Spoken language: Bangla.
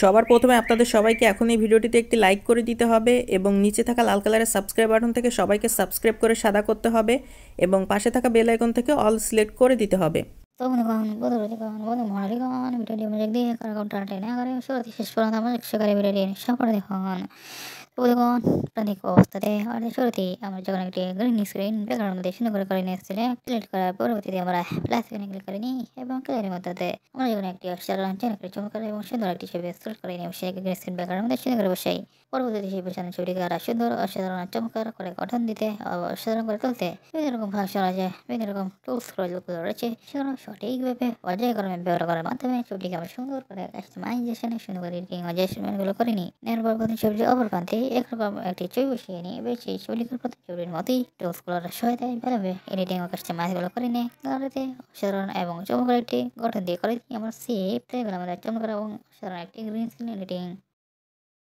সবার প্রথমে আপনাদের সবাইকে এখন এই ভিডিওটিতে একটি লাইক করে দিতে হবে এবং নিচে থাকা লাল কালারের সাবস্ক্রাইব বাটন থেকে সবাইকে সাবস্ক্রাইব করে সাদা করতে হবে এবং পাশে থাকা বেল আইকন থেকে অল সিলেক্ট করে দিতে হবে। তো বন্ধুগণ বন্ধু মহারিগণ ভিডিওটি মজাক দিয়ে কারণ টেনে করে শুরুতে শেষ পর্যন্ত মজাক সহকারে ভিডিওটি সম্পূর্ণ দেখুন। তো বন্ধুগণ প্রাণিক অবস্থাতে আমাদের শুরুতেই আমরা যখন একটি গ্রিন স্ক্রিন ব্যাকগ্রাউন্ড মধ্যে সুন্দর করে নিয়ে এসেছিলে ক্লিক করার পরবর্তীতে আমরা প্লাস আইকনে ক্লিক করে নিই এবং ক্লিকের মধ্যে আমরা যখন একটি অসাধারণ চ্যানেলকে চমৎকার এবং সুন্দর একটি ছবি সিলেক্ট করে নিয়ে সেই গ্রিন স্ক্রিন ব্যাকগ্রাউন্ড মধ্যে সুন্দর করে বসাই। পরবর্তীতে সেই পেছনের ছবিটিকে আরো সুন্দর অসাধারণ চমৎকার করে গঠন দিতে অসাধারণ করে তুলতে বিভিন্ন রকম ফাংশন আছে, বিভিন্ন রকম টুলস রয়েছে, সেগুলো সঠিকভাবে পর্যায়ক্রমে ব্যবহার করার মাধ্যমে ছবিটিকে আমরা সুন্দর করে কাস্টমাইজেশনে সুন্দর করে এডিটিং অ্যাডজাস্টমেন্টগুলো করে নিই। নেওয়ার পর প্রথম ছবিটির অপর প্রান্তে একরকম একটি ছবি বসিয়ে নিয়ে এবার সেই ছবিটির প্রথম ছবির মতোই টুলসগুলোর সহায়তায় ভালোভাবে এডিটিং ও কাস্টমাইজগুলো করে নিয়ে গ্যালারিতে অসাধারণ এবং চমৎকার একটি গঠন দিয়ে করে আমরা সেভ আমাদের চমৎকার এবং অসাধারণ একটি গ্রিন স্ক্রিন এডিটিং